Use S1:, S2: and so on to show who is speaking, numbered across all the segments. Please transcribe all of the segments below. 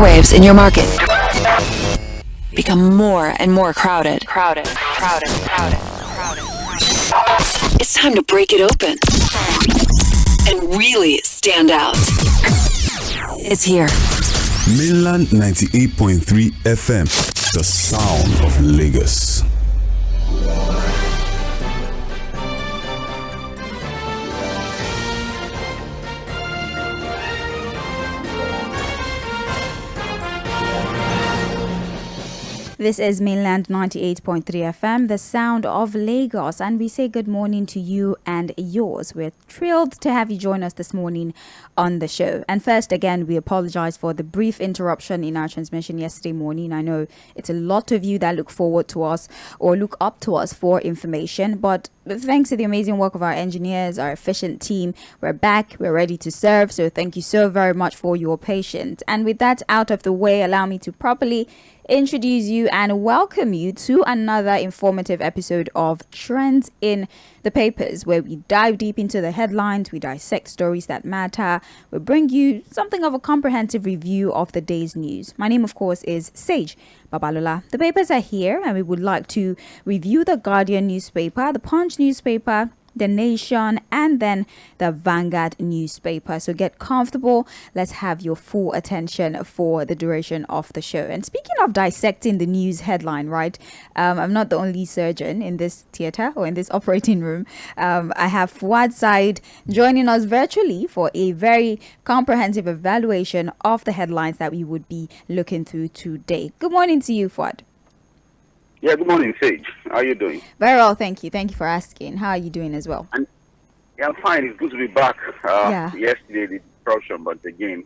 S1: airwaves in your market become more and more crowded. It's time to break it open and really stand out. It's here.
S2: Mainland 98.3 FM, the sound of Lagos.
S3: This is Mainland 98.3 FM, the sound of Lagos, and we say good morning to you and yours. We're thrilled to have you join us this morning on the show. And first, again, we apologize for the brief interruption in our transmission yesterday morning. I know it's a lot of you that look forward to us or look up to us for information, but thanks to the amazing work of our engineers, our efficient team, we're back, we're ready to serve. So thank you so very much for your patience. And with that out of the way, allow me to properly introduce you and welcome you to another informative episode of Trends in the Papers, where we dive deep into the headlines, we dissect stories that matter, we bring you something of a comprehensive review of the day's news. My name, of course, is Sage Babalola. The papers are here, and we would like to review the Guardian newspaper, the Punch newspaper, The Nation, and then the Vanguard newspaper. So get comfortable. Let's have your full attention for the duration of the show. And speaking of dissecting the news headline, right? I'm not the only surgeon in this theater or in this operating room. I have 𝗏𝗏 joining us virtually for a very comprehensive evaluation of the headlines that we would be looking through today. Good morning to you, 𝗏𝗏.
S4: Yeah, good morning, Sage. How are you doing?
S3: Very well, thank you. Thank you for asking. How are you doing as well?
S4: Yeah, I'm fine. It's good to be back. Yesterday, the disruption, but again,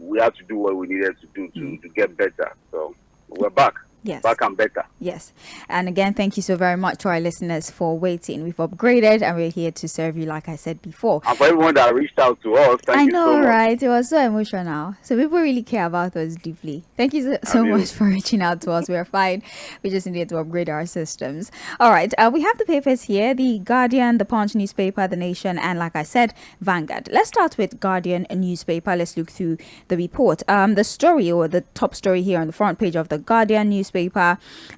S4: we had to do what we needed to do to get better. So we're back.
S3: Yes.
S4: Back and better.
S3: Yes. And again, thank you so very much to our listeners for waiting. We've upgraded and we're here to serve you, like I said before.
S4: And for everyone that reached out to us, thank you so much.
S3: Right? It was so emotional. So people really care about us deeply. Thank you so much for reaching out to us. We're fine. We just needed to upgrade our systems. All right. We have the papers here, the Guardian, the Punch newspaper, The Nation, and like I said, Vanguard. Let's start with Guardian newspaper. Let's look through the report. The story, or the top story here on the front page of the Guardian newspaper,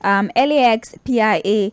S3: lacks PIA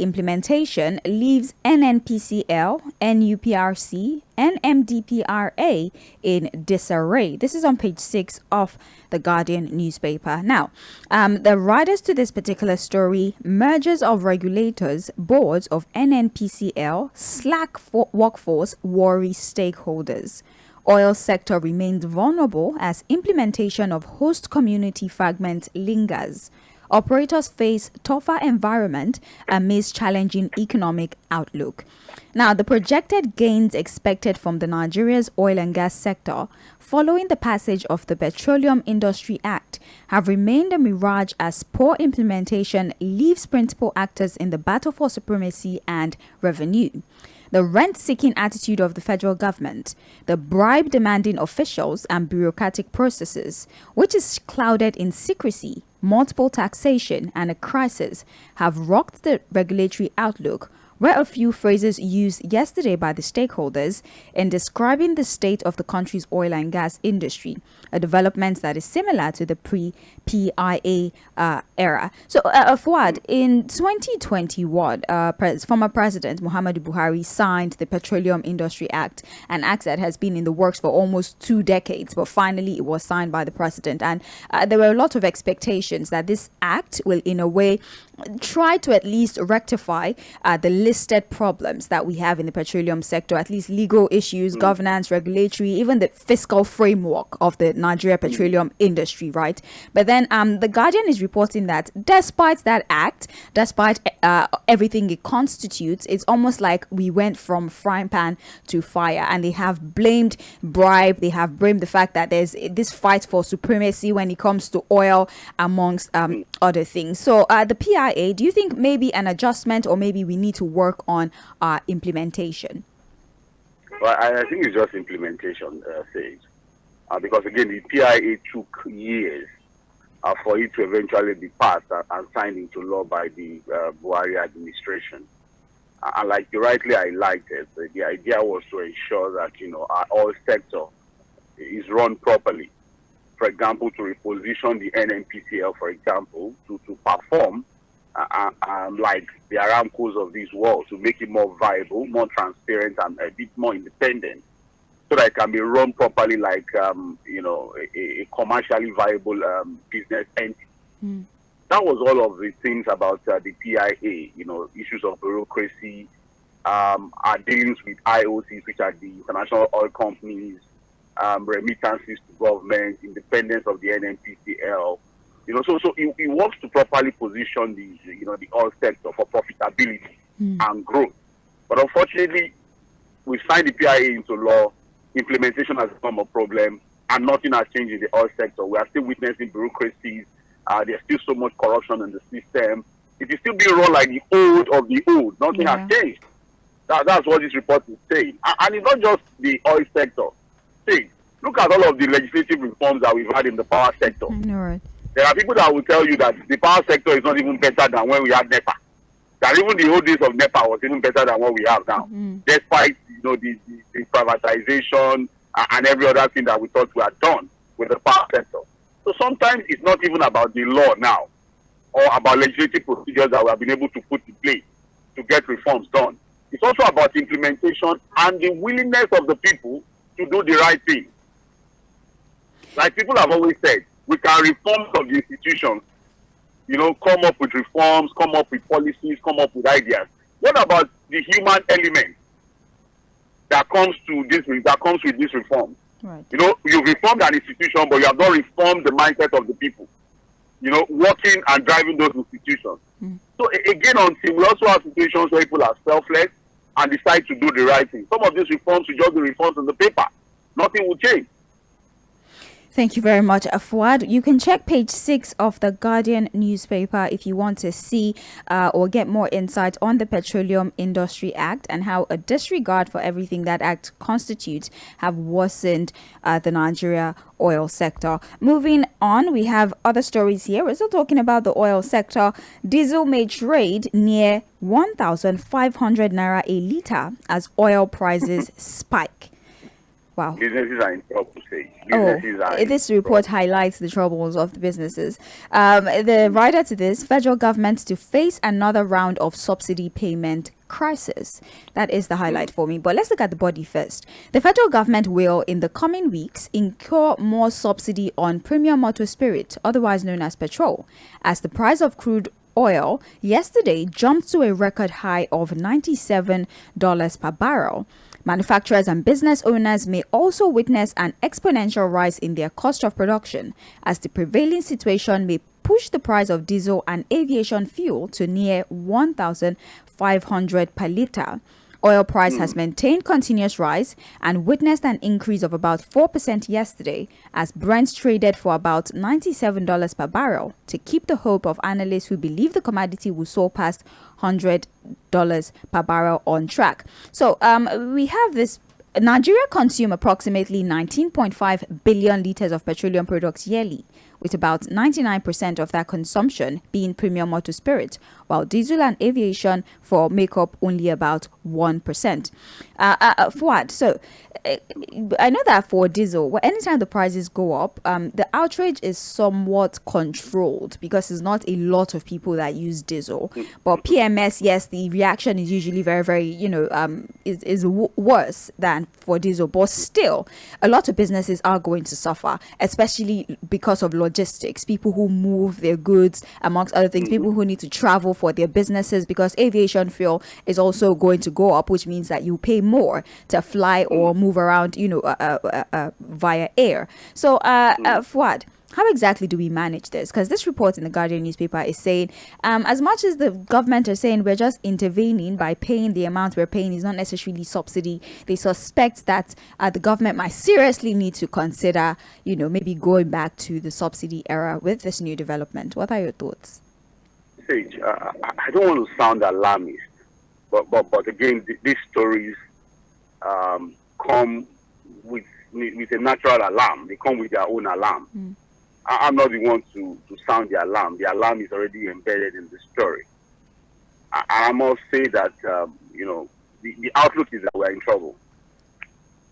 S3: implementation, leaves NNPCL, NUPRC, and MDPRA in disarray. This is on page 6 of the Guardian newspaper. Now, the writers to this particular story: mergers of regulators, boards of NNPCL, slack for workforce worry stakeholders. Oil sector remains vulnerable as implementation of host community fragment lingers. Operators face tougher environment amidst challenging economic outlook. Now, the projected gains expected from the Nigeria's oil and gas sector following the passage of the Petroleum Industry Act have remained a mirage as poor implementation leaves principal actors in the battle for supremacy and revenue. The rent-seeking attitude of the federal government, the bribe-demanding officials and bureaucratic processes, which is clouded in secrecy, multiple taxation, and a crisis, have rocked the regulatory outlook, were a few phrases used yesterday by the stakeholders in describing the state of the country's oil and gas industry, a development that is similar to the pre-PIA era. So, 𝗏𝗏, in 2021, former President Muhammadu Buhari signed the Petroleum Industry Act, an act that has been in the works for almost 2 decades, but finally it was signed by the president. And there were a lot of expectations that this act will, in a way, try to at least rectify the listed problems that we have in the petroleum sector, at least legal issues, governance, regulatory, even the fiscal framework of the Nigeria petroleum industry, right? But then the Guardian is reporting that despite that act, despite everything it constitutes, it's almost like we went from frying pan to fire, and they have blamed bribe, they have blamed the fact that there's this fight for supremacy when it comes to oil, amongst other things. So the PIA, do you think maybe an adjustment, or maybe we need to work on our implementation?
S4: Well, I think it's just implementation, Sage. Because again, the PIA took years for it to eventually be passed and signed into law by the Buhari administration. And like you rightly highlighted, the idea was to ensure that, our oil sector is run properly. For example, to reposition the NNPCL, for example, to perform like the Aramcos of this world, to make it more viable, more transparent, and a bit more independent, so that it can be run properly like, a commercially viable business entity. That was all of the things about the PIA, issues of bureaucracy, our dealings with IOCs, which are the international oil companies, remittances to government, independence of the NNPCL. So it works to properly position the oil sector for profitability and growth. But unfortunately, we signed the PIA into law, implementation has become a problem, and nothing has changed in the oil sector. We are still witnessing bureaucracies. There's still so much corruption in the system. It is still being run like the old of the old. Nothing has changed. That's what this report is saying. And it's not just the oil sector. See, look at all of the legislative reforms that we've had in the power sector.
S3: Right.
S4: There are people that will tell you that the power sector is not even better than when we had NEPA. That even the old days of NEPA was even better than what we have now. Despite the privatization and every other thing that we thought we had done with the power sector. So sometimes it's not even about the law now or about legislative procedures that we have been able to put in place to get reforms done. It's also about implementation and the willingness of the people to do the right thing. Like people have always said, we can reform some of the institutions, come up with reforms, come up with policies, come up with ideas. What about the human element that comes with this reform?
S3: Right.
S4: You've reformed an institution, but you have not reformed the mindset of the people, working and driving those institutions. So again, until we also have situations where people are selfless and decide to do the right thing. Some of these reforms will just be reforms on the paper. Nothing will change.
S3: Thank you very much, Fuad. You can check page 6 of the Guardian newspaper if you want to see or get more insight on the Petroleum Industry Act and how a disregard for everything that act constitutes have worsened the Nigeria oil sector. Moving on, we have other stories here. We're still talking about the oil sector. Diesel may trade near 1,500 naira a litre as oil prices spike. Wow.
S4: Businesses are in trouble.
S3: This report highlights the troubles of the businesses. The writer to this, federal government to face another round of subsidy payment crisis. That is the highlight for me. But let's look at the body first. The federal government will, in the coming weeks, incur more subsidy on premium motor spirit, otherwise known as petrol, as the price of crude oil yesterday jumped to a record high of $97 per barrel. Manufacturers and business owners may also witness an exponential rise in their cost of production, as the prevailing situation may push the price of diesel and aviation fuel to near 1,500 per litre. Oil price has maintained continuous rise and witnessed an increase of about 4% yesterday, as Brent traded for about $97 per barrel, to keep the hope of analysts who believe the commodity will soar past $100 per barrel on track. So we have this. Nigeria consumes approximately 19.5 billion litres of petroleum products yearly, with about 99% of that consumption being premium motor spirit, while diesel and aviation make up only about 1%. Fuad, so I know that for diesel, anytime the prices go up, the outrage is somewhat controlled because it's not a lot of people that use diesel. But PMS, yes, the reaction is usually very, very, is worse than for diesel. But still, a lot of businesses are going to suffer, especially because of logistics, people who move their goods, amongst other things, people who need to travel for their businesses, because aviation fuel is also going to go up, which means that you pay more to fly or move around, via air. So, Fuad, how exactly do we manage this? Because this report in the Guardian newspaper is saying, as much as the government are saying we're just intervening by paying the amount we're paying is not necessarily subsidy, they suspect that the government might seriously need to consider, maybe going back to the subsidy era with this new development. What are your thoughts?
S4: Sage, I don't want to sound alarmist, but again, these stories come with a natural alarm. They come with their own alarm. I'm not the one to sound the alarm. The alarm is already embedded in the story. I must say that, the outlook is that we're in trouble.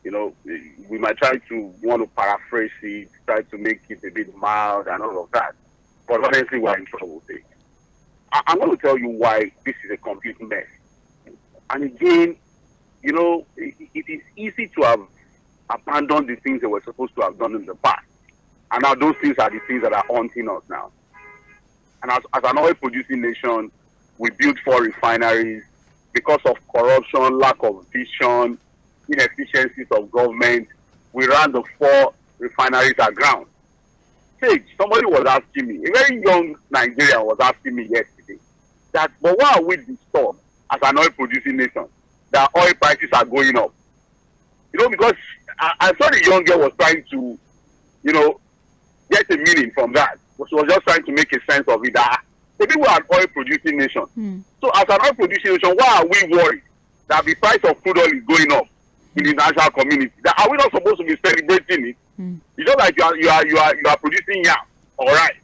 S4: we might try to want to paraphrase it, try to make it a bit mild and all of that. But honestly, we're in trouble. I'm going to tell you why this is a complete mess. And again, it is easy to have abandoned the things that we're supposed to have done in the past. And now those things are the things that are haunting us now. And as an oil-producing nation, we built 4 refineries because of corruption, lack of vision, inefficiencies of government. We ran the 4 refineries aground. Sage, somebody was asking me, a very young Nigerian was asking me yesterday, but why are we disturbed as an oil-producing nation that oil prices are going up? Because I saw the young girl was trying to, get a meaning from that. She was just trying to make a sense of it. Maybe we're an oil-producing nation. So as an oil-producing nation, why are we worried that the price of crude oil is going up in the international community? Are we not supposed to be celebrating it? It's just like you are producing yam, all right,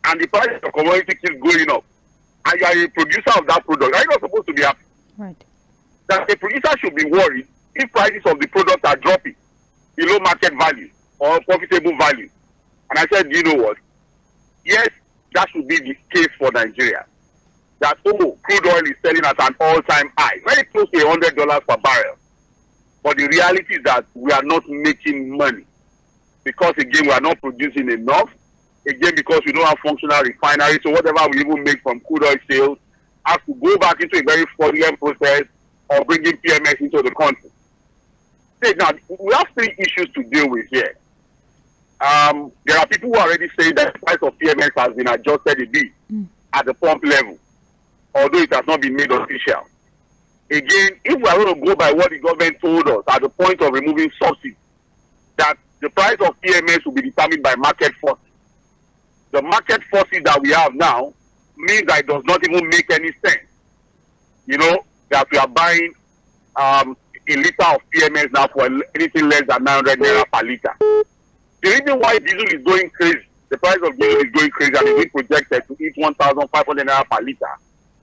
S4: and the price of commodity keeps going up, and you are a producer of that product. Are you not supposed to be happy?
S3: Right.
S4: That a producer should be worried if prices of the product are dropping below market value or profitable value. And I said, you know what? Yes, that should be the case for Nigeria. That crude oil is selling at an all-time high, very close to $100 per barrel. But the reality is that we are not making money because, again, we are not producing enough. Again, because we don't have functional refineries, so whatever we even make from crude oil sales has to go back into a very fraudulent process of bringing PMS into the country. Now, we have 3 issues to deal with here. There are people who are already saying that the price of PMS has been adjusted a bit at the pump level, although it has not been made official. Again, if we are going to go by what the government told us at the point of removing subsidy, that the price of PMS will be determined by market forces. The market forces that we have now means that it does not even make any sense. That we are buying a liter of PMS now for anything less than 900 naira per liter. The reason why diesel is going crazy, the price of diesel is going crazy and is being projected to hit 1,500 naira per liter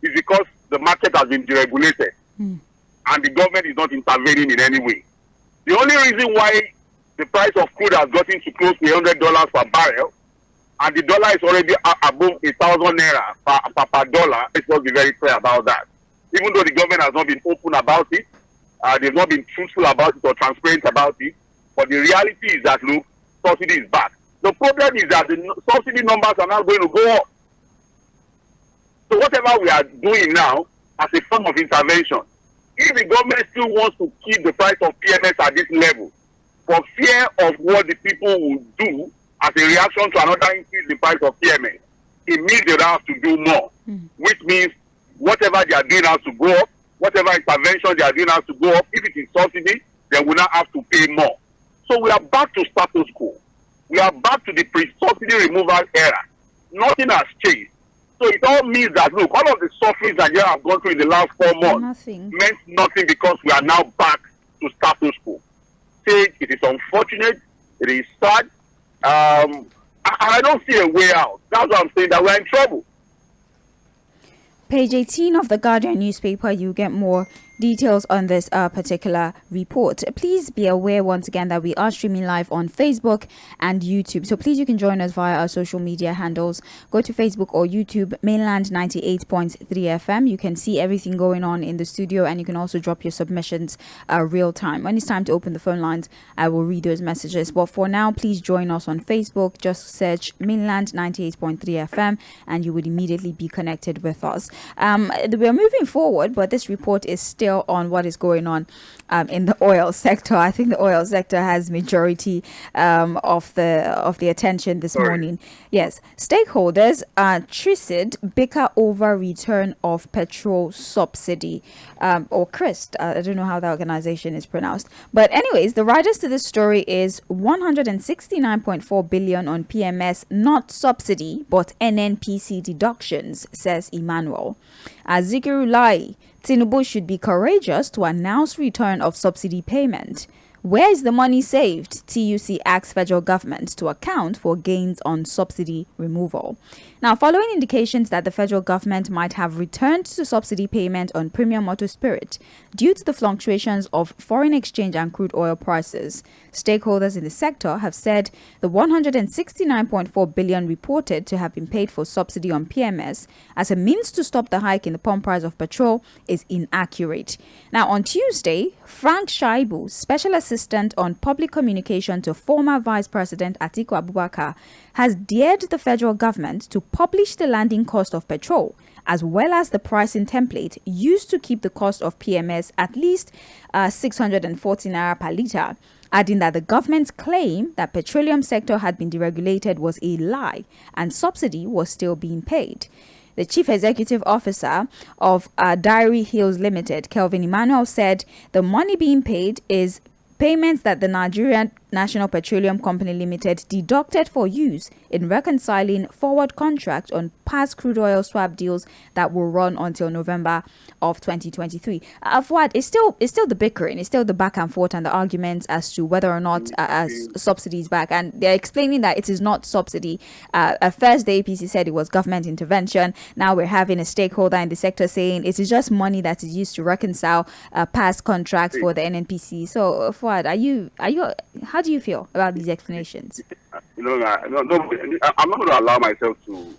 S4: is because the market has been deregulated and the government is not intervening in any way. The only reason why the price of crude has gotten to close to $100 per barrel and the dollar is already above 1,000 naira per dollar, let's just be very clear about that. Even though the government has not been open about it, they've not been truthful about it or transparent about it, but the reality is that, look, subsidy is back. The problem is that the subsidy numbers are now going to go up. So whatever we are doing now as a form of intervention, if the government still wants to keep the price of PMS at this level, for fear of what the people will do as a reaction to another increase in the price of PMS, it means they have to do more, which means whatever they are doing has to go up, whatever intervention they are doing has to go up. If it is subsidy, then we now have to pay more. So we are back to status quo. We are back to the pre-subsidy removal era. Nothing has changed. So it all means that, look, all of the sufferings that you have gone through in the last 4 months meant nothing because we are now back to status quo. It is unfortunate. It is sad. I don't see a way out. That's why I'm saying that we're in trouble.
S3: Page 18 of the Guardian newspaper, you get more details on this particular report. Please be aware once again that we are streaming live on Facebook and YouTube. So please, you can join us via our social media handles. Go to Facebook or YouTube, Mainland 98.3 FM. You can see everything going on in the studio and you can also drop your submissions real time. When it's time to open the phone lines, I will read those messages. But for now, please join us on Facebook. Just search Mainland 98.3 FM and you would immediately be connected with us. We're moving forward, but this report is still on what is going on in the oil sector. I think the oil sector has majority of the attention this morning. Yes, stakeholders are tryst bicker over return of petrol subsidy or CRIST. I don't know how the organization is pronounced, but anyways, the writers to this story is 169.4 billion on PMS, not subsidy but NNPC deductions, says Emmanuel. Zikiru Lai, Tinubu should be courageous to announce return of subsidy payment. Where is the money saved? TUC asks federal government to account for gains on subsidy removal. Now, following indications that the federal government might have returned to subsidy payment on premium motor spirit due to the fluctuations of foreign exchange and crude oil prices, stakeholders in the sector have said the 169.4 billion reported to have been paid for subsidy on PMS as a means to stop the hike in the pump price of petrol is inaccurate. Now, on Tuesday, Frank Shaibu, Special Assistant on Public Communication to former Vice President Atiku Abubakar, has dared the federal government to publish the landing cost of petrol as well as the pricing template used to keep the cost of PMS at least 640 naira per litre, adding that the government's claim that petroleum sector had been deregulated was a lie and subsidy was still being paid. The Chief Executive Officer of Dairy Hills Limited, Kelvin Emmanuel, said the money being paid is payments that the Nigerian National Petroleum Company Limited deducted for use in reconciling forward contracts on past crude oil swap deals that will run until November of 2023. Fuad, it's still the bickering, it's still the back and forth and the arguments as to whether or not subsidy is back, and they're explaining that it is not subsidy. At first, the APC said it was government intervention. Now we're having a stakeholder in the sector saying it is just money that is used to reconcile past contracts for the NNPC. So, Fuad, how do you feel about these explanations?
S4: I'm not going to allow myself to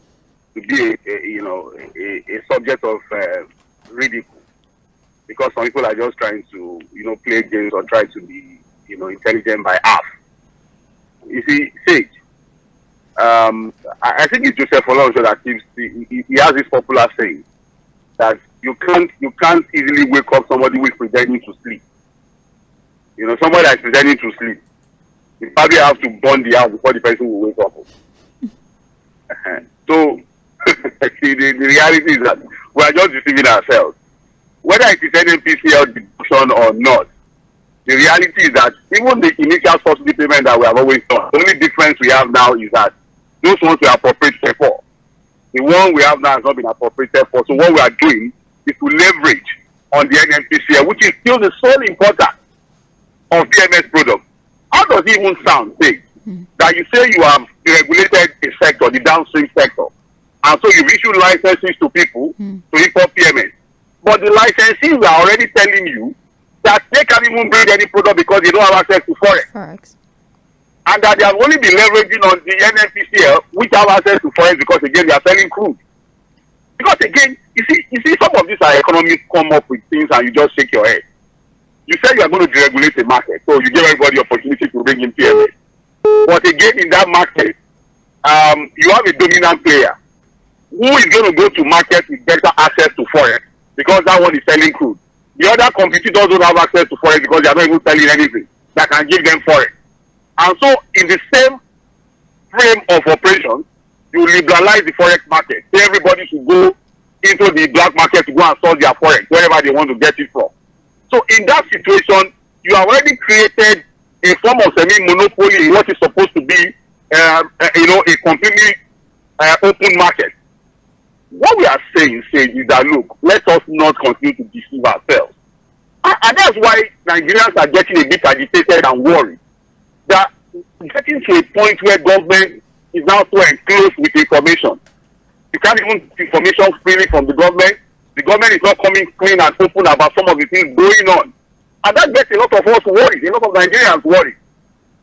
S4: be a subject of ridicule, because some people are just trying to play games or try to be intelligent by half. You see, Sage, I think it's Joseph Olonso that he has this popular saying that you can't easily wake up somebody who is pretending to sleep. Somebody that is pretending to sleep, you probably have to burn the house before the person will wake up. So, the reality is that we are just deceiving ourselves. Whether it is NNPCL deduction or not, the reality is that even the initial subsidy payment that we have always done, the only difference we have now is that those ones we are appropriated for. The one we have now has not been appropriated for. So what we are doing is to leverage on the NNPCL, which is still the sole importer of PMS products. How does it even sound, say, that you say you have regulated a sector, the downstream sector, and so you issue licenses to people to import PMS, but the licensees are already telling you that they can't even bring any product because they don't have access to forex. And that they have only been leveraging on the NNPCL, which have access to forex because, again, they are selling crude. Because, again, you see, some of these are economists come up with things and you just shake your head. You said you are going to deregulate the market, so you give everybody the opportunity to bring in PMS. But again, in that market, you have a dominant player who is going to go to market with better access to forex because that one is selling crude. The other competitors don't have access to forex because they are not even selling anything that can give them forex. And so, in the same frame of operation, you liberalize the forex market. So everybody should go into the black market to go and sell their forex wherever they want to get it from. So in that situation, you have already created a form of semi-monopoly in what is supposed to be, a completely open market. What we are saying is that, look, let us not continue to deceive ourselves. And that's why Nigerians are getting a bit agitated and worried. That getting to a point where government is now so enclosed with information. You can't even get information freely from the government. The government is not coming clean and open about some of the things going on. And that gets a lot of us worried, a lot of Nigerians worried.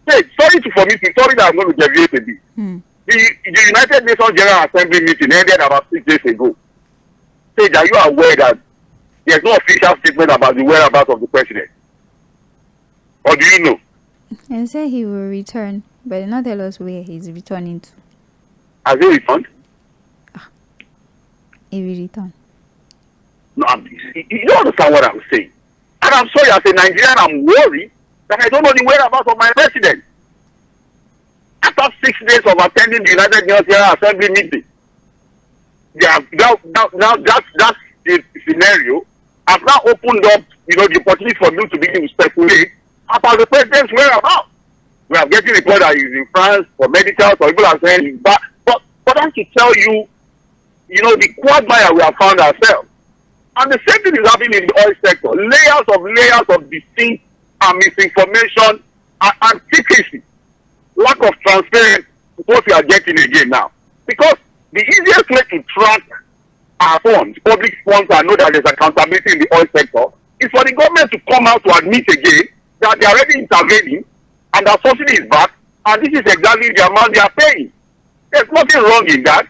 S4: Hey, sorry that I'm going to deviate a bit. The United Nations General Assembly meeting ended about 6 days ago. Sage, are you aware that there's no official statement about the whereabouts of the president? Or do you know?
S3: He said he will return, but not tell us where he's returning to.
S4: Has he returned?
S3: He will return.
S4: No, you don't understand what I'm saying. And I'm sorry, as a Nigerian, I'm worried that I don't know the whereabouts of my president. After 6 days of attending the United Nations General Assembly meeting, now that's the scenario. I've now opened up, the opportunity for them to begin to speculate about the president's whereabouts. We are getting reports that he's in France for medical, so people are saying he's back. But I have to tell you, the quagmire we have found ourselves. And the same thing is happening in the oil sector. Layers of distinct and misinformation and secrecy, lack of transparency is what we are getting again now. Because the easiest way to track our funds, public funds, and know that there's accountability in the oil sector is for the government to come out to admit again that they are already intervening and that subsidy is back, and this is exactly the amount they are paying. There's nothing wrong in that.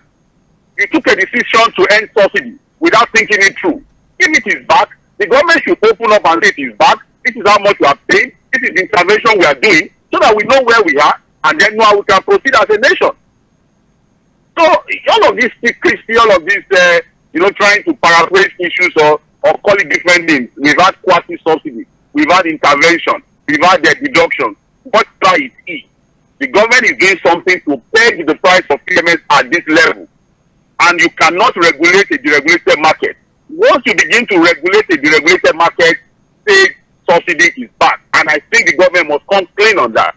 S4: You took a decision to end subsidy without thinking it through. If it is back, the government should open up and say it is back. This is how much you are paying. This is the intervention we are doing, so that we know where we are and then know how we can proceed as a nation. So all of this secrecy, all of this, trying to paraphrase issues or call it different names. We've had quasi subsidy, we've had intervention, we've had the deduction. Whatever it is, the government is doing something to peg the price of PMS at this level, and you cannot regulate a deregulated market. Once you begin to regulate a deregulated market, state subsidy is back, and I think the government must come clean on that.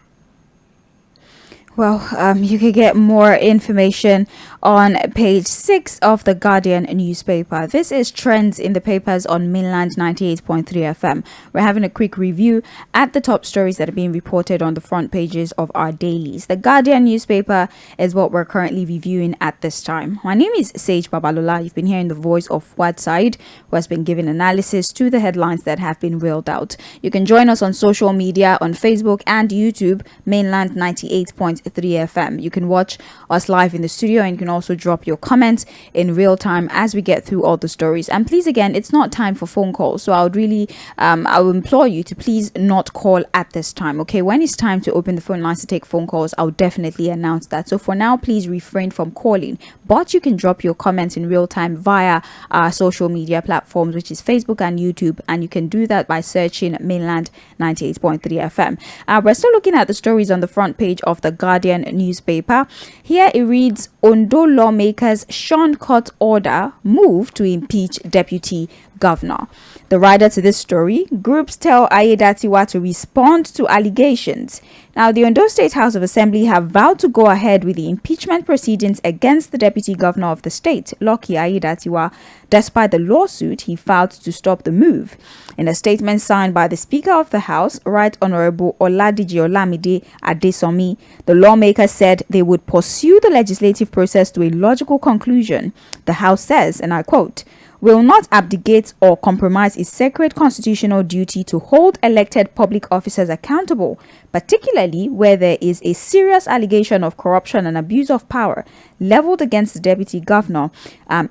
S3: Well, you can get more information on page 6 of the Guardian newspaper. This is trends in the papers on mainland 98.3 FM. We're having a quick review at the top stories that are being reported on the front pages of our dailies. The Guardian newspaper is what we're currently reviewing at this time. My name is JᴏɪR BABALOLA. You've been hearing the voice of 𝗪𝗏, who has been giving analysis to the headlines that have been reeled out. You can join us on social media on Facebook and YouTube, mainland 98.3 FM. You can watch us live in the studio, and you can also drop your comments in real time as we get through all the stories. And please, again, it's not time for phone calls, so I would really I would implore you to please not call at this time. Okay, when it's time to open the phone lines to take phone calls, I'll definitely announce that. So for now, please refrain from calling, but you can drop your comments in real time via our social media platforms, which is Facebook and YouTube, and you can do that by searching mainland 98.3 FM. We're still looking at the stories on the front page of the Guardian newspaper. Here it reads, Ondo lawmakers shun court order, move to impeach deputy governor. The rider to this story, groups tell Ayédatiwa to respond to allegations. Now, the Ondo State House of Assembly have vowed to go ahead with the impeachment proceedings against the deputy governor of the state, Lucky Ayédatiwa, despite the lawsuit he filed to stop the move. In a statement signed by the Speaker of the House, Right Honorable Oladiji Olamide Adesomi, the lawmakers said they would pursue the legislative process to a logical conclusion. The House says, and I quote, will not abdicate or compromise its sacred constitutional duty to hold elected public officers accountable, particularly where there is a serious allegation of corruption and abuse of power leveled against the deputy governor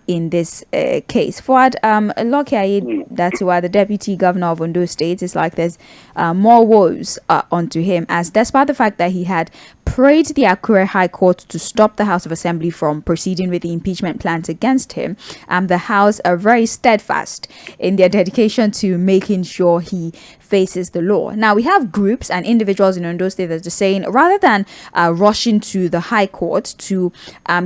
S3: in this case. Fuad, Lucky Ayédatiwa, the deputy governor of Ondo State, is like there's more woes onto him, as despite the fact that he had prayed the Akure High Court to stop the House of Assembly from proceeding with the impeachment plans against him, the House are very steadfast in their dedication to making sure he faces the law. Now, we have groups and individuals in Ondo State that are saying, rather than rushing to the High Court to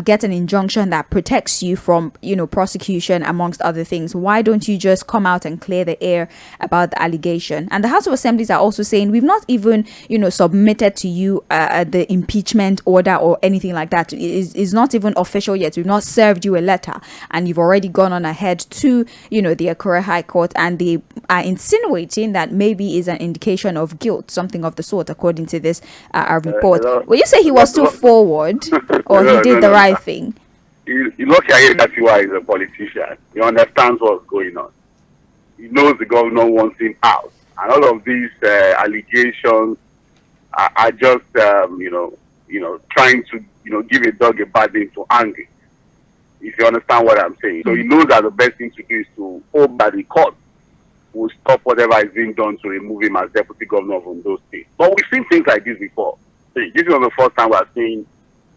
S3: get an injunction that protects you from, prosecution, amongst other things, why don't you just come out and clear the air about the allegation? And the House of Assemblies are also saying, we've not even, submitted to you the impeachment order or anything like that. It is not even official yet. We've not served you a letter, and you've already gone on ahead to, the Akure High Court, and they are insinuating that maybe is an indication of guilt, something of the sort, according to this report. Will you say he was too forward, or he did the right thing?
S4: Lucky Ayédatiwa is a politician. He understands what's going on. He knows the governor wants him out, and all of these allegations are just, trying to, give a dog a bad name to angry. If you understand what I'm saying. So he knows that the best thing to do is to hope that the court will stop whatever is being done to remove him as deputy governor of Ondo State. But we've seen things like this before. See, this is not the first time we're seeing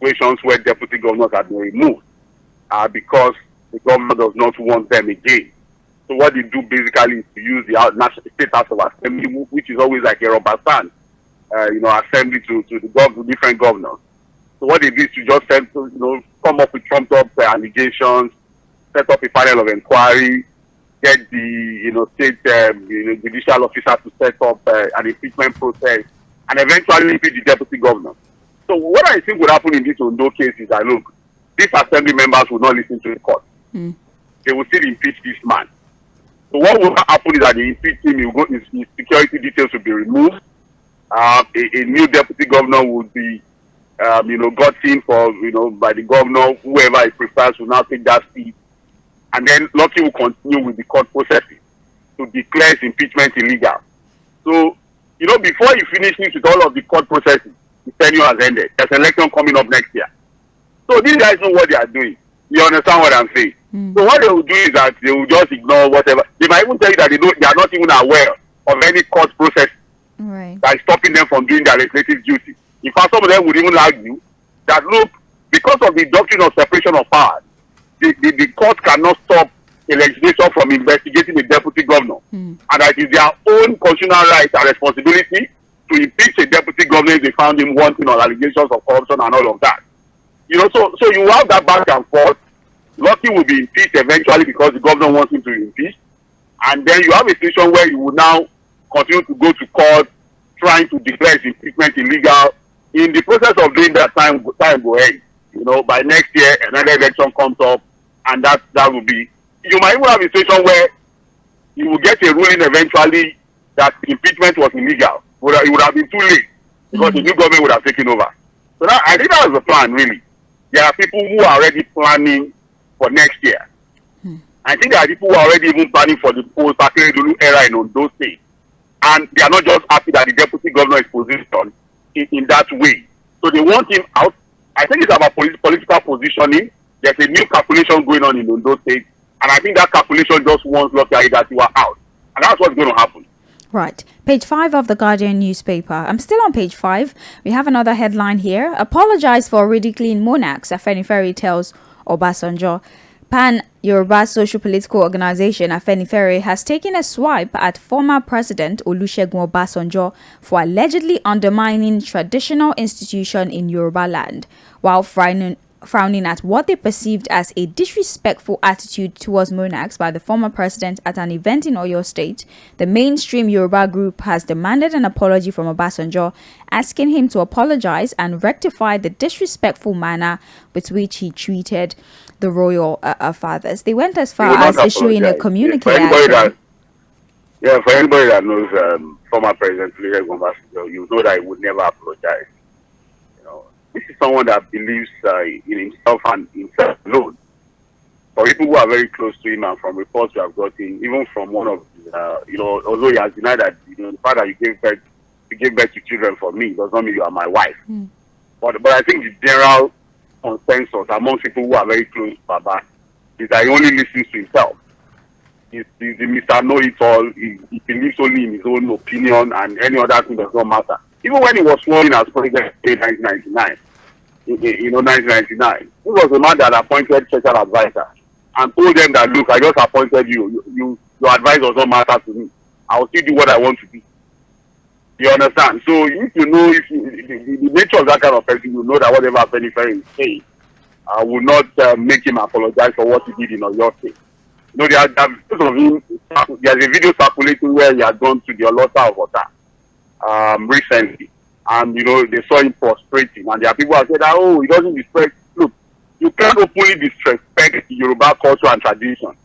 S4: situations where deputy governors have been removed because the government does not want them again. So what they do basically is to use the National State House of Assembly, which is always like a rubber stamp, assembly to different governors. So what they do is to just come up with trumped up allegations, set up a panel of inquiry, get the state judicial officer to set up an impeachment process, and eventually impeach the deputy governor. So what I think would happen in this Ondo case is that, look, these assembly members will not listen to the court. They will still impeach this man. So what will happen is that the impeached him, his security details will be removed. A new deputy governor would be, got in for, by the governor, whoever he prefers will now take that seat. And then Lucky will continue with the court processes to declare his impeachment illegal. So, before he finishes with all of the court processes, the tenure has ended. There's an election coming up next year. So these guys know what they are doing. You understand what I'm saying? So what they will do is that they will just ignore whatever. They might even tell you that they are not even aware of any court process that is stopping them from doing their legislative duty. In fact, some of them would even argue that, look, because of the doctrine of separation of powers, the court cannot stop a legislature from investigating a deputy governor. And that it is their own constitutional right and responsibility to impeach a deputy governor if they found him wanting on allegations of corruption and all of that. So you have that back and forth. Lucky will be impeached eventually because the governor wants him to be impeached. And then you have a situation where you will now continue to go to court trying to declare his impeachment illegal. In the process of doing that, time will end. By next year, another election comes up, and that will be. You might even have a situation where you will get a ruling eventually that impeachment was illegal. It would have been too late because the new government would have taken over. So I think that was the plan, really. There are people who are already planning for next year. I think there are people who are already even planning for the post-Tʀᴇɪᴅs era in Ondo State. And they are not just happy that the deputy governor is positioned in that way. So they want him out. I think it's about political positioning. There's a new calculation going on in Ondo State. And I think that calculation just wants Lucky that you are out. And that's what's going to happen.
S3: Right. Page 5 of the Guardian newspaper. I'm still on page 5. We have another headline here. Apologize for ridiculing monarchs, Afenifere tells Obasanjo. Pan-Yoruba social political organization Afenifere has taken a swipe at former President Olusegun Obasanjo for allegedly undermining traditional institution in Yoruba land, while frowning at what they perceived as a disrespectful attitude towards monarchs by the former president at an event in Oyo State. The mainstream Yoruba group has demanded an apology from Obasanjo, asking him to apologize and rectify the disrespectful manner with which he treated the royal fathers. They went as far as issuing a communique.
S4: For anybody that knows former President Olusegun Obasanjo, you know that he would never apologize. This is someone that believes in himself and himself alone. For people who are very close to him, and from reports we have gotten, even from one of his, although he has denied that, the fact that you gave birth to children for me does not mean you are my wife. But I think the general consensus among people who are very close to Baba is that he only listens to himself. He's the Mr. Know-it-all. He believes only in his own opinion, and any other thing does not matter. Even when he was sworn in as president in 1999, 1999, he was the man that appointed special advisor and told them that, look, I just appointed you. Your advice does not matter to me. I will still do what I want to do. You understand? So if you know the nature of that kind of person, you know that whatever Afenifere is saying will not make him apologize for what he did in Oyo State. There's a video circulating where he had gone to the Olota of Ota recently. And, they saw him prostrating. And there are people who said, he doesn't disrespect. Look, you can't openly disrespect the Yoruba culture and tradition.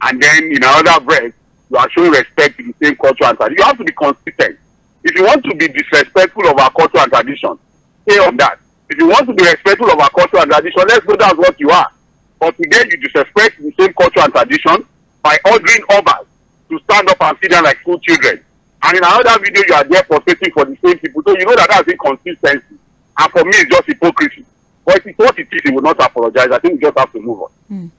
S4: And then, in another breath, you are showing respect to the same culture and tradition. You have to be consistent. If you want to be disrespectful of our culture and tradition, stay on that. If you want to be respectful of our culture and tradition, let's go down what you are. But today, you disrespect the same culture and tradition by ordering others to stand up and sit down like school children. And in another video, you are there prostrating for the same people. So you know that that's inconsistency. And for me, it's just hypocrisy. But if it's what it is, he will not apologize. I think we just have to move on.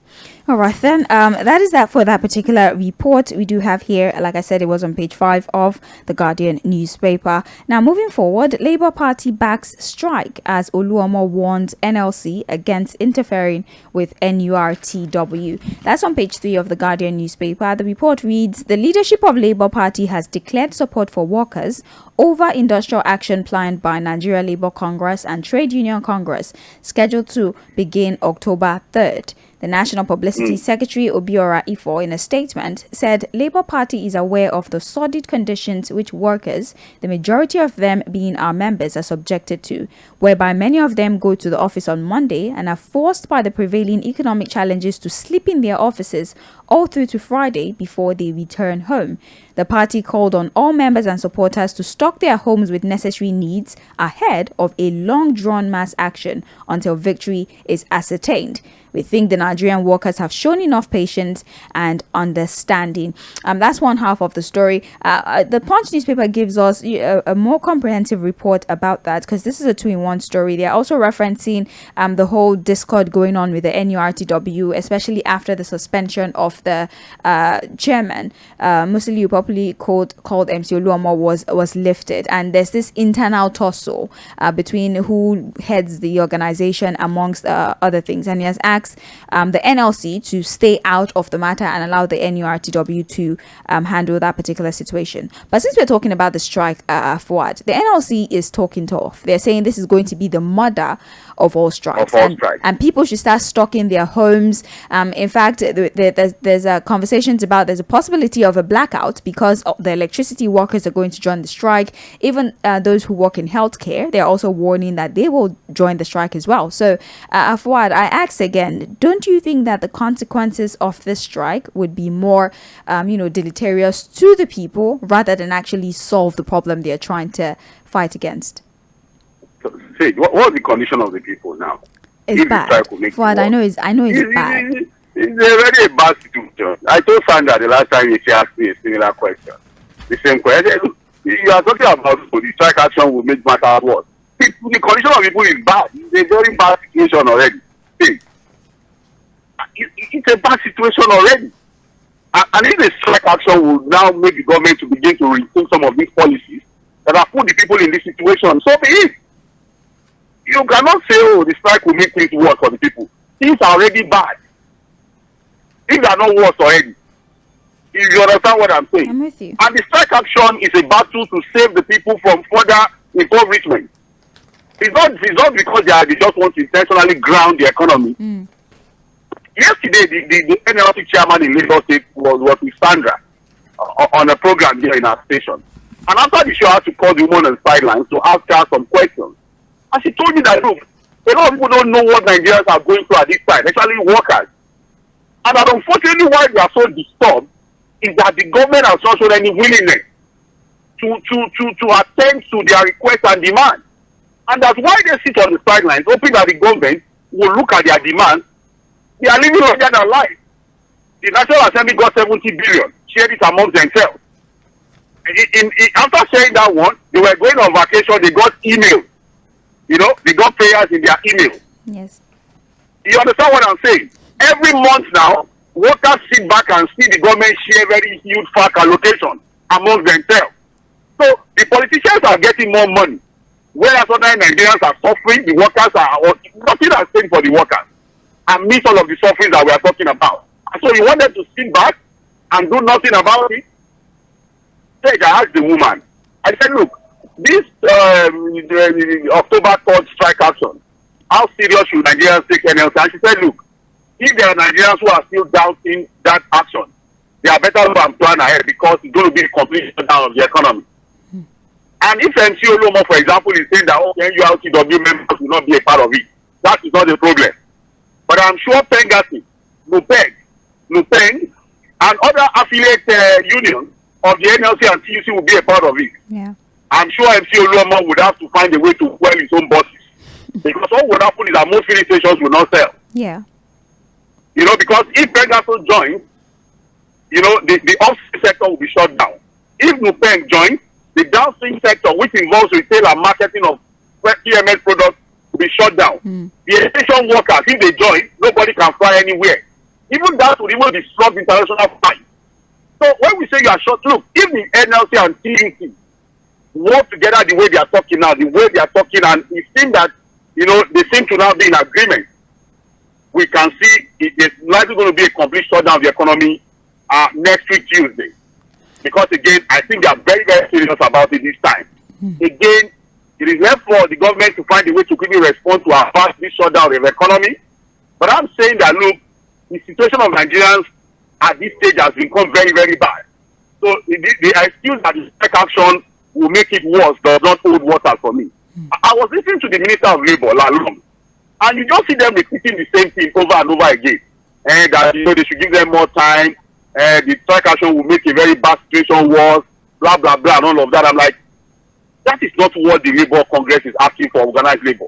S3: All right, then. That is that for that particular report we do have here. Like I said, it was on page 5 of the Guardian newspaper. Now, moving forward, Labour Party backs strike as Oluomo warns NLC against interfering with NURTW. That's on page 3 of the Guardian newspaper. The report reads, the leadership of Labour Party has declared support for workers over industrial action planned by Nigeria Labour Congress and Trade Union Congress, scheduled to begin October 3rd. The National Publicity Secretary Obiora Ifo, in a statement, said Labour Party is aware of the sordid conditions which workers, the majority of them being our members, are subjected to, whereby many of them go to the office on Monday and are forced by the prevailing economic challenges to sleep in their offices all through to Friday before they return home. The party called on all members and supporters to stock their homes with necessary needs ahead of a long-drawn mass action until victory is ascertained. We think the Nigerian workers have shown enough patience and understanding. That's one half of the story. The Punch newspaper gives us a more comprehensive report about that, because this is a two-in-one story. They're also referencing the whole discord going on with the NURTW, especially after the suspension of the chairman, Musiliu, popularly called MC Oluomo, was lifted. And there's this internal tussle between who heads the organization, amongst other things. And he has asked the NLC to stay out of the matter and allow the NURTW to handle that particular situation. But since we're talking about the strike, Fuad, the NLC is talking tough. They're saying this is going to be the mother of all strikes. And people should start stocking their homes. In fact, there's conversations about there's a possibility of a blackout because the electricity workers are going to join the strike. Even those who work in healthcare, they're also warning that they will join the strike as well. So, Fuad, I ask again, don't you think that the consequences of this strike would be more, deleterious to the people rather than actually solve the problem they're trying to fight against?
S4: So, Sage, what's the condition of the people now?
S3: It's bad. Fuad, I know it's bad.
S4: It's already a bad situation. I told Sandra the last time she asked me a similar question. The same question. Look, you are talking about the strike action will make matters worse. The condition of people is bad. It's a very bad situation already. See, it's a bad situation already. And if the strike action will now make the government to begin to rethink some of these policies that have put the people in this situation, so be it. You cannot say, the strike will make things worse for the people. Things are already bad. Things are not worse already. You understand what I'm saying?
S3: I'm with you.
S4: And the strike action is a battle to save the people from further impoverishment. It's not because they just want to intentionally ground the economy. Yesterday, the NLC chairman in Lagos State was with Sandra on a program here in our station. And after the show, I had to call the woman on the sidelines to ask her some questions. And she told me that, look, a lot of people don't know what Nigerians are going through at this time, especially workers. And that unfortunately why we are so disturbed is that the government has not shown any willingness to attend to their requests and demands. And that's why they sit on the sidelines, hoping that the government will look at their demands. They are living longer than life. The National Assembly got 70 billion, shared it amongst themselves. After sharing that one, they were going on vacation, they got emails. They got prayers in their emails.
S3: Yes.
S4: You understand what I'm saying? Every month now, workers sit back and see the government share very huge FAC allocation amongst themselves. So the politicians are getting more money, whereas other Nigerians are suffering. The workers are nothing at stake for the workers, and miss all of the suffering that we are talking about. And so you want them to sit back and do nothing about it? I asked the woman, I said, look, this October 3rd strike action, how serious should Nigerians take NLC? And she said, look, if there are Nigerians who are still doubting that action, they are better to plan ahead because it's going to be a complete shutdown of the economy. And if MC Oluomo, for example, is saying that NURTW members will not be a part of it, that is not the problem. But I'm sure Pen-Gasi, Nupeng, and other affiliate unions of the NLC and TUC will be a part of it.
S3: Yeah.
S4: I'm sure MC Oluomo would have to find a way to quell his own bosses. Because what would happen is that most filling stations will not sell.
S3: Yeah.
S4: Because if Pen-Gasi joins, the upstream sector will be shut down. If Nupeng joins, the downstream sector, which involves retail and marketing of PMS products, will be shut down. The aviation workers, if they join, nobody can fly anywhere. Even that would even disrupt international flights. So when we say you are short, look, if the NLC and TUC work together the way they are talking now, and it seems that, they seem to now be in agreement, we can see it's likely going to be a complete shutdown of the economy next week, Tuesday. Because again, I think they are very, very serious about it this time. Again, it is left for the government to find a way to quickly respond to our fast this shutdown of the economy. But I'm saying that, look, the situation of Nigerians at this stage has become very, very bad. So the excuse that the strike action will make it worse does not hold water for me. I was listening to the Minister of Labour, Lalong, and you just see them repeating the same thing over and over again. And that they should give them more time, the strike action will make a very bad situation worse, blah, blah, blah, and all of that. I'm like, that is not what the Labour Congress is asking for organized labor.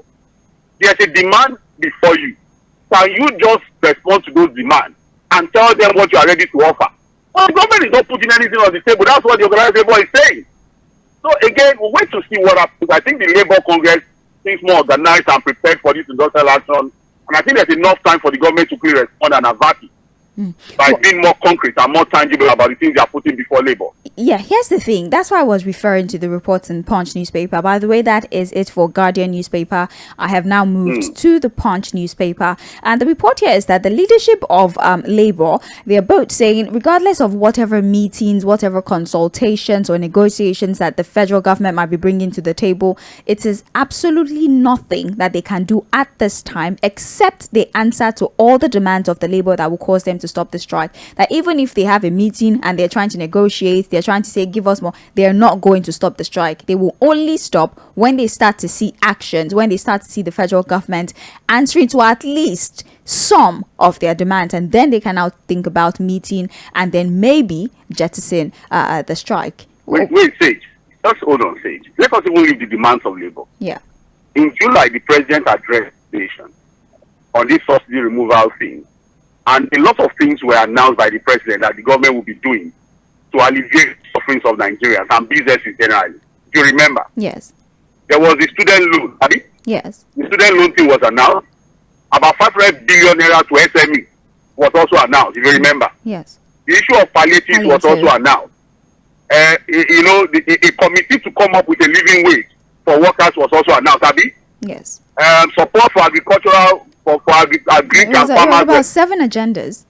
S4: There's a demand before you. Can you just respond to those demands and tell them what you are ready to offer? Well, the government is not putting anything on the table. That's what the organized labor is saying. So again, we'll wait to see what happens. I think the Labour Congress is more organized and prepared for this industrial action. And I think there's enough time for the government to quickly respond and avert it. By being more concrete and more tangible about the things they are putting before Labour.
S3: Yeah, here's the thing. That's why I was referring to the reports in Punch newspaper. By the way, that is it for Guardian newspaper. I have now moved to the Punch newspaper. And the report here is that the leadership of Labour, they are both saying, regardless of whatever meetings, whatever consultations or negotiations that the federal government might be bringing to the table, it is absolutely nothing that they can do at this time except they answer to all the demands of the Labour that will cause them to stop the strike. That even if they have a meeting and they're trying to negotiate, they're trying to say give us more, they're not going to stop the strike. They will only stop when they start to see actions, when they start to see the federal government answering to at least some of their demands, and then they can now think about meeting and then maybe jettison the strike.
S4: Wait, Sage. Just hold on, Sage. Let us even leave the demands of Labour.
S3: Yeah.
S4: In July, the president addressed the nation on this subsidy removal thing. And a lot of things were announced by the president that the government will be doing to alleviate sufferings of Nigerians and businesses generally. Do you remember?
S3: Yes.
S4: There was the student loan.
S3: Yes.
S4: The student loan thing was announced. About 500 billion naira to SME was also announced, if you remember.
S3: Yes.
S4: The issue of palliatives was also announced. A committee to come up with a living wage for workers was also announced,
S3: Yes.
S4: Support for agricultural for agric and farmers.
S3: About 7 agendas.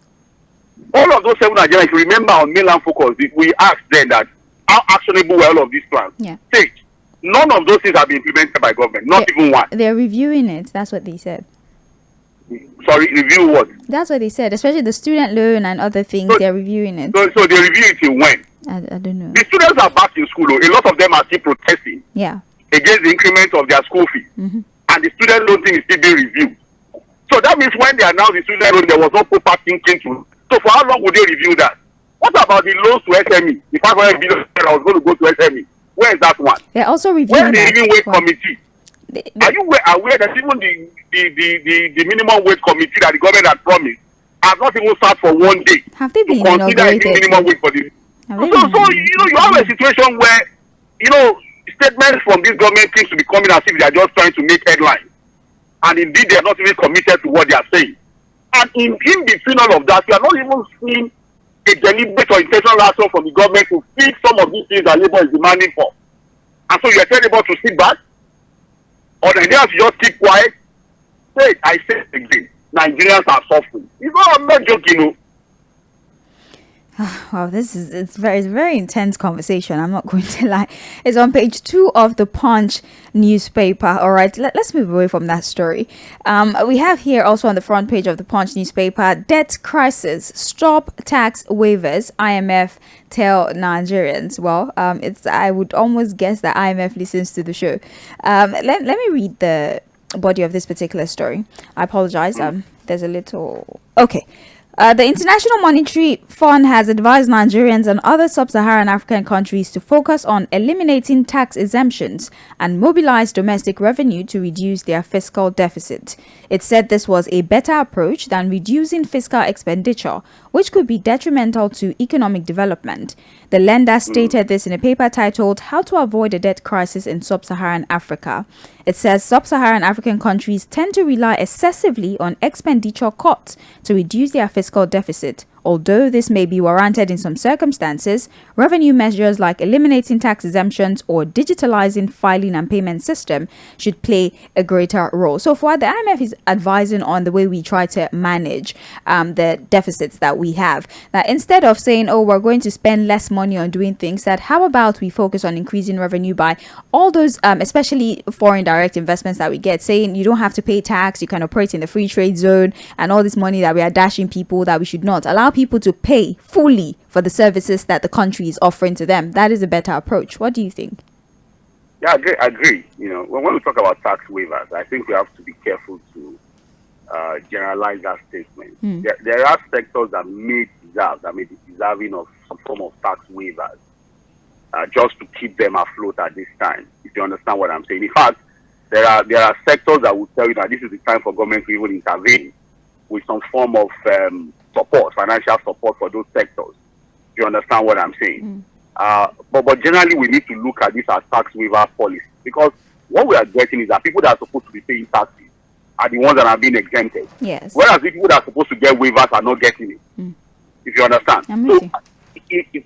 S4: All of those 7 agendas, if you remember on Mainland Focus, we asked then that how actionable were all of these plans?
S3: Yeah.
S4: Stage. None of those things have been implemented by government, not even one.
S3: They're reviewing it. That's what they said.
S4: Sorry, review what?
S3: That's what they said, especially the student loan and other things. They're reviewing it.
S4: So they review it till when?
S3: I don't know.
S4: The students are back in school. A lot of them are still protesting against the increment of their school fees. And the student loan thing is still being reviewed. So that means when they announced the student loan, there was no proper thinking to. So for how long would they review that? What about the loans to SME? The 500 billion was going to go to SME. Where is that one?
S3: They're also reviewing
S4: Where is the living wage committee? Are you aware that even the minimum wage committee that the government had promised has not even sat for one day
S3: have they been
S4: to consider a minimum wage for this? So you have a situation where statements from this government seems to be coming as if they are just trying to make headlines. And indeed, they are not even committed to what they are saying. And in between all of that, we are not even seeing a deliberate or intentional action from the government to fix some of these things that Labour is demanding for. And so you are telling Labour to sit back, or Nigerians should just keep quiet. I say it again, Nigerians are suffering. I'm not joking.
S3: Wow, it's very intense conversation. I'm not going to lie. It's on page 2 of the Punch newspaper. All right, let's move away from that story. We have here also on the front page of the Punch newspaper, debt crisis, stop tax waivers, IMF tell Nigerians. Well, I would almost guess that IMF listens to the show. Let me read the body of this particular story. I apologize. There's a little okay. The International Monetary Fund has advised Nigerians and other sub-Saharan African countries to focus on eliminating tax exemptions and mobilize domestic revenue to reduce their fiscal deficit. It said this was a better approach than reducing fiscal expenditure, which could be detrimental to economic development. The lender stated this in a paper titled How to Avoid a Debt Crisis in Sub-Saharan Africa. It says sub-Saharan African countries tend to rely excessively on expenditure cuts to reduce their fiscal deficit. Although this may be warranted in some circumstances, revenue measures like eliminating tax exemptions or digitalizing filing and payment system should play a greater role. So far, the IMF is advising on the way we try to manage the deficits that we have. That instead of saying, oh, we're going to spend less money on doing things, that how about we focus on increasing revenue by all those, especially foreign direct investments that we get, saying you don't have to pay tax, you can operate in the free trade zone, and all this money that we are dashing people that we should not allow people to pay fully for the services that the country is offering to them. That is a better approach. What do you think?
S4: Yeah, I agree. When we talk about tax waivers, I think we have to be careful to generalize that statement. There are sectors that may deserving of some form of tax waivers, just to keep them afloat at this time, if you understand what I'm saying. In fact, there are sectors that will tell you that this is the time for government to even intervene with some form of support, financial support for those sectors. You understand what I'm saying? But generally, we need to look at this as tax waiver policy, because what we are getting is that people that are supposed to be paying taxes are the ones that are being exempted.
S3: Yes.
S4: Whereas the people that are supposed to get waivers are not getting it. If you understand. So,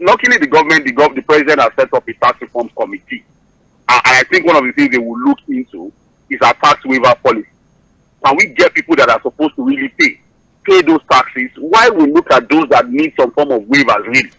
S4: luckily, the president has set up a tax reforms committee. And I think one of the things they will look into is our tax waiver policy. Can we get people that are supposed to really pay those taxes, while we look at those that need some form of waivers, really?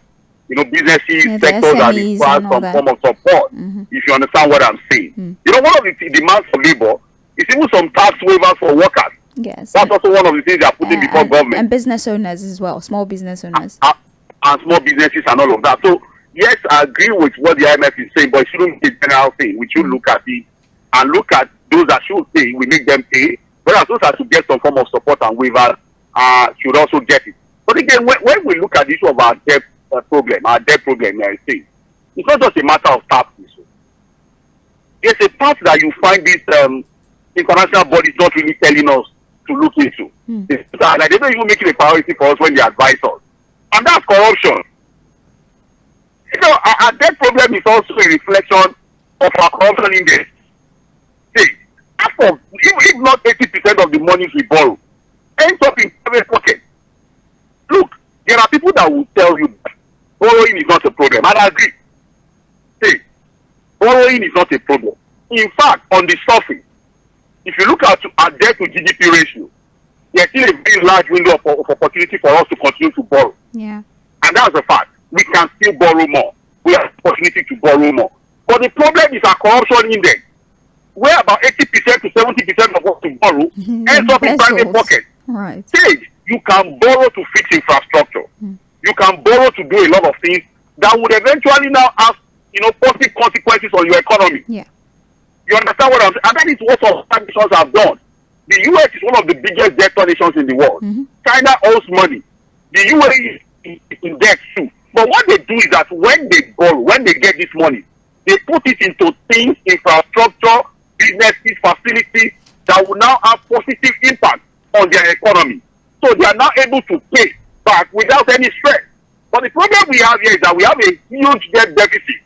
S4: You know, businesses, sectors that require some form of support. If you understand what I'm saying. You know, one of the demands for labor is even some tax waivers for workers.
S3: Yes.
S4: That's also one of the things they are putting before government.
S3: And business owners as well, small business owners.
S4: And small businesses and all of that. So, yes, I agree with what the IMF is saying, but it shouldn't be a general thing. We should look at it and look at those that should pay, we make them pay. Whereas those that should get some form of support and waivers should also get it. But again, when we look at the issue of our debt problem, I say, it's not just a matter of taxes. It's a part that you find these international bodies not really telling us to look into. Like, they don't even make it a priority for us when they advise us. And that's corruption. You know, our debt problem is also a reflection of our corruption index. See, if not 80% of the money we borrow ends up in private pockets. Look, there are people that will tell you that borrowing is not a problem. And I agree. See, borrowing is not a problem. In fact, on the surface, if you look at our debt to GDP ratio, there's still a very large window of opportunity for us to continue to borrow.
S3: Yeah.
S4: And that's a fact. We can still borrow more. We have opportunity to borrow more. But the problem is our corruption index, where about 80% to 70% of what we borrow ends up in private pockets.
S3: Right.
S4: Stage, you can borrow to fix infrastructure. You can borrow to do a lot of things that would eventually now have, positive consequences on your economy.
S3: Yeah.
S4: You understand what I'm saying? And that is what some nations have done. The U.S. is one of the biggest debtor nations in the world. China owes money. The UAE is in debt too. But what they do is that when they borrow, when they get this money, they put it into things, infrastructure, businesses, facilities that will now have positive impact on their economy. So they are now able to pay back without any stress. But the problem we have here is that we have a huge debt deficit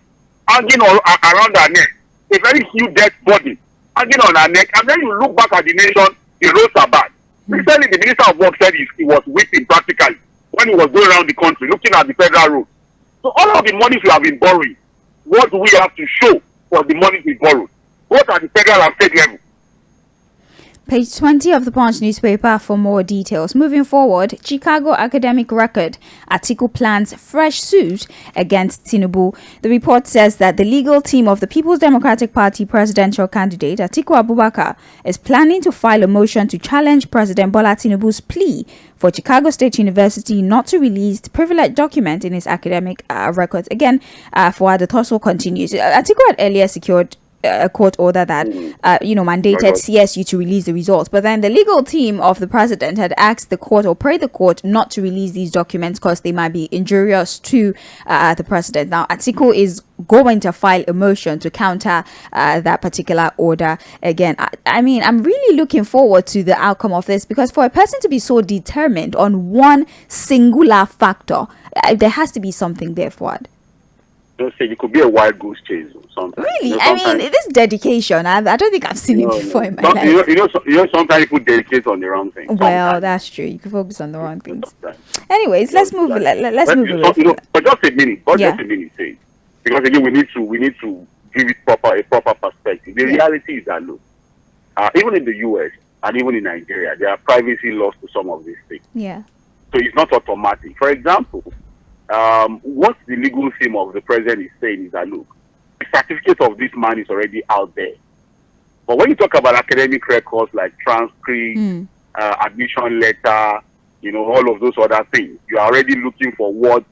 S4: hanging around our neck, a very huge debt burden hanging on our neck. And then you look back at the nation, the roads are bad. Recently, the Minister of Work said he was weeping practically when he was going around the country looking at the federal roads. So all of the monies we have been borrowing, what do we have to show for the money we borrowed, both at the federal and state level?
S3: Page 20 of the Punch newspaper for more details. Moving forward, Chicago academic record. Atiku plans fresh suit against Tinubu. The report says that the legal team of the People's Democratic Party presidential candidate Atiku Abubakar is planning to file a motion to challenge President Bola Tinubu's plea for Chicago State University not to release the privileged document in its academic records. Again, for the tussle continues. Atiku had earlier secured a court order that mandated CSU to release the results, but then the legal team of the president had asked the court or prayed the court not to release these documents because they might be injurious to the president. Now Atiku is going to file a motion to counter that particular order. Again, I mean, I'm really looking forward to the outcome of this, because for a person to be so determined on one singular factor, there has to be something there for it.
S4: Don't say it could be a wild goose chase or something.
S3: Really? I mean, this dedication, I don't think I've seen it before in my life.
S4: Sometimes people dedicate on the wrong thing.
S3: Well, that's true. You can focus on the wrong things. Anyways, let's move. Let's move.
S4: But just a minute. Just a minute, say. Because again, we need to give it a proper perspective. The reality is that look, even in the US and even in Nigeria, there are privacy laws to some of these things.
S3: Yeah.
S4: So it's not automatic. For example, what the legal team of the president is saying is that look, the certificate of this man is already out there. But when you talk about academic records like transcript, admission letter, all of those other things, you are already looking for what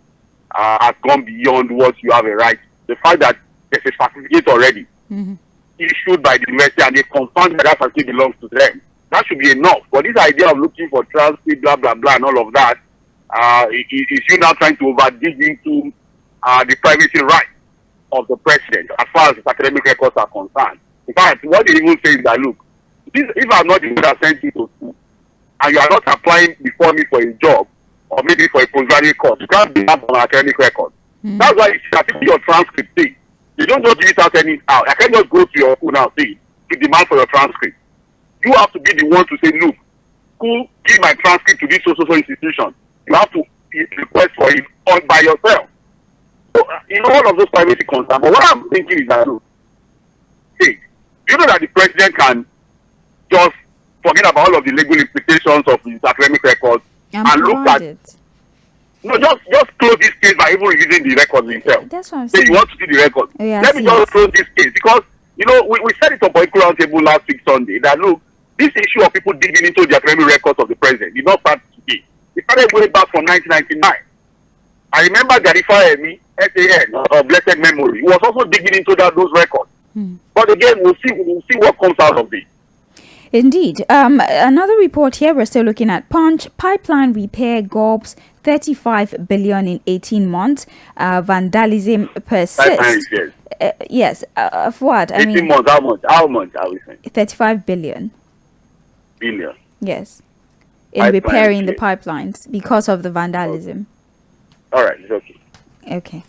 S4: has gone beyond what you have a right. The fact that there's a certificate already issued by the university and they confirm that certificate belongs to them, that should be enough. But this idea of looking for transcript, blah, blah, blah, and all of that, Is you now trying to overdig into the privacy rights of the president as far as his academic records are concerned? In fact, what they even say is that, look, if I'm not the one that sent you to school, and you are not applying before me for a job, or maybe for a postgraduate course, you can't be up on academic record. That's why I think your transcript thing. You don't just give it out anyhow. I can't just go to your school now say to demand for your transcript. You have to be the one to say, look, school, give my transcript to this social institution. You have to request for it all by yourself. So, all of those privacy concerns. But what I'm thinking is that, look, hey, you know that the president can just forget about all of the legal implications of his academic records and look at it. No, just close this case by even releasing the records himself.
S3: That's what I'm saying.
S4: Say you want to see the record.
S3: Oh, yeah,
S4: let me just close this case because we said it on political roundtable last week Sunday that look, this issue of people digging into the academic records of the president did not start today. It started way back from 1999. I remember 𝗪𝗪 SAN of blessed memory. He was also digging into those records. But again, we'll see what comes out of it.
S3: Indeed. Another report here, we're still looking at Punch. Pipeline repair gulps 35 billion in 18 months. Vandalism persists. Yes. For what?
S4: 18 months, how much are we saying?
S3: 35 billion.
S4: Billion?
S3: Yes. In repairing the pipelines because of the vandalism.
S4: All right, it's okay.
S3: Okay.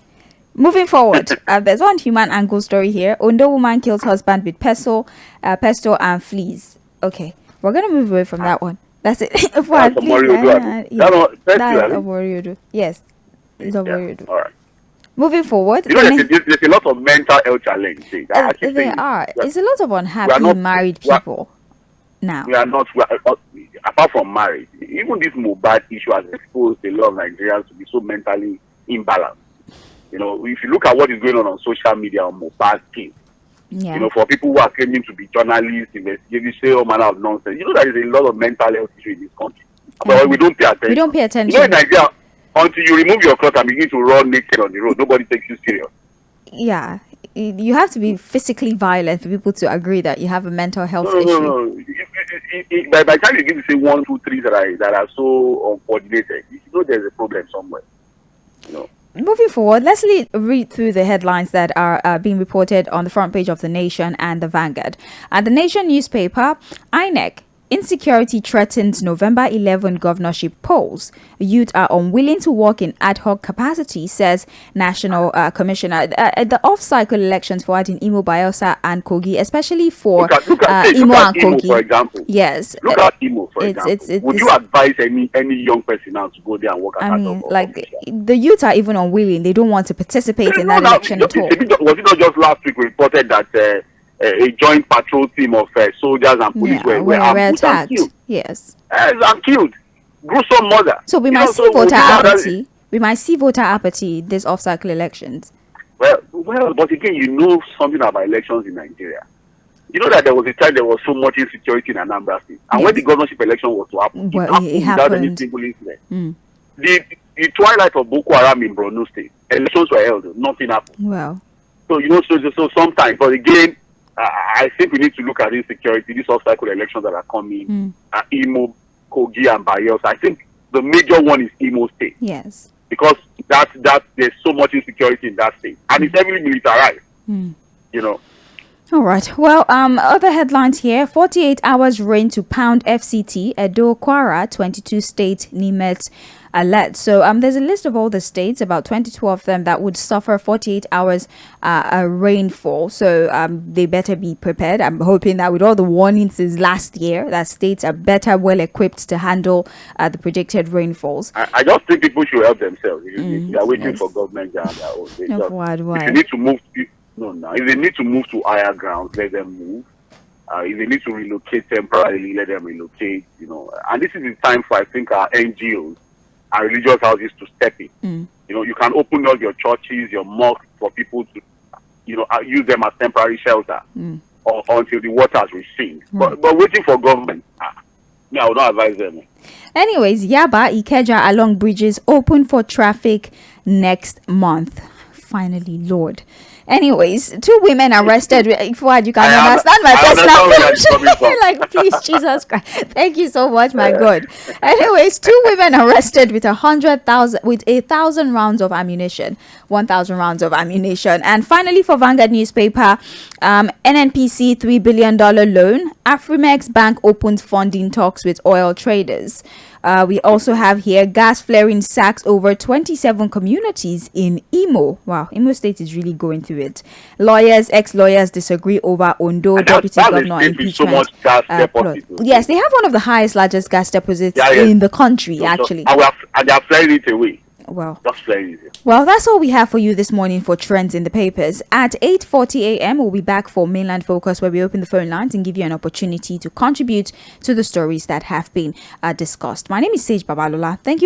S3: Moving forward, there's one human angle story here. Ondo woman kills husband with pesto and fleas. Okay, we're gonna move away from that one. That's it. That's Oboriodo. Yes, it's Oboriodo.
S4: All right.
S3: Moving forward,
S4: there's a lot of mental health challenges.
S3: There are. It's a lot of unhappy married people now.
S4: We are not. Apart from marriage, even this Mohbad issue has exposed a lot of Nigerians to be so mentally imbalanced. If you look at what is going on social media on Mohbad's case, for people who are claiming to be journalists, investigators, say all manner of nonsense, that there is a lot of mental health issue in this country. But we don't pay attention.
S3: We don't pay attention.
S4: In Nigeria, until you remove your clothes and begin to run naked on the road, nobody takes you serious.
S3: Yeah. You have to be physically violent for people to agree that you have a mental health issue.
S4: No. By the time you begin to say 1, 2, 3 that are so uncoordinated, you know there's a problem somewhere.
S3: Moving forward, let's read through the headlines that are being reported on the front page of The Nation and The Vanguard. At The Nation newspaper, INEC. Insecurity threatens November 11 governorship polls. Youth are unwilling to work in ad hoc capacity, says National Commissioner. The off-cycle elections for Imo, Bayelsa and Kogi, especially for Imo and Kogi.
S4: For example.
S3: Yes.
S4: Look at Imo, for example. Would you advise any young person now to go there and work at ad hoc?
S3: The youth are even unwilling. They don't want to participate in that election at all.
S4: Was it not just last week reported that a joint patrol team of soldiers and police were attacked?
S3: Yes.
S4: And killed. Gruesome murder.
S3: So we might see voter apathy. We might see voter apathy this off-cycle elections.
S4: Well, but again, something about elections in Nigeria. You know that there was a time there was so much insecurity in Anambra State. And when the governorship election was to happen, it happened without any single incident. The twilight of Boko Haram in Borno State, elections were held, nothing happened.
S3: Wow.
S4: So, so sometimes, but again, I think we need to look at insecurity, these off-cycle elections that are coming, Imo, Kogi, and Bayelsa. I think the major one is Imo State.
S3: Yes.
S4: Because there's so much insecurity in that state. And it's heavily militarized,
S3: All right. Well, other headlines here. 48 hours rain to pound FCT, Edo, Kwara, 22 states, NIMET alert. So there's a list of all the states, about 22 of them, that would suffer 48 hours rainfall. So they better be prepared. I'm hoping that with all the warnings since last year, that states are better well equipped to handle the predicted rainfalls.
S4: I just think people should help themselves. They are waiting for government. If you need to move, if they need to move to higher ground, let them move. If they need to relocate temporarily, let them relocate. And this is the time for, I think, our NGOs and religious houses to step in. You can open up your churches, your mosques for people to, use them as temporary shelter or until the waters recede. But waiting for government, I would not advise them.
S3: Anyways, Yaba, Ikeja along bridges open for traffic next month. Finally, Lord. Anyways, 2 women arrested. Fuad, you can
S4: I
S3: understand my
S4: understand where you're
S3: personal
S4: coming from.
S3: like, please, Jesus Christ. Thank you so much, my God. Anyways, 2 women arrested with 1,000 rounds of ammunition, 1,000 rounds of ammunition. And finally, for Vanguard newspaper, NNPC $3 billion loan. Afrimex Bank opens funding talks with oil traders. We also have here gas flaring sacks over 27 communities in Imo. Wow, Imo State is really going through it. Ex-lawyers disagree over Ondo deputy governor impeachment.
S4: So much gas deposits.
S3: Yes, they have one of the largest gas deposits in the country, actually.
S4: And they are flying it away.
S3: Well,
S4: just flying it.
S3: Well, that's all we have for you this morning for trends in the papers. At 8:40 a.m., we'll be back for Mainland Focus, where we open the phone lines and give you an opportunity to contribute to the stories that have been discussed. My name is Sage Babalola. Thank you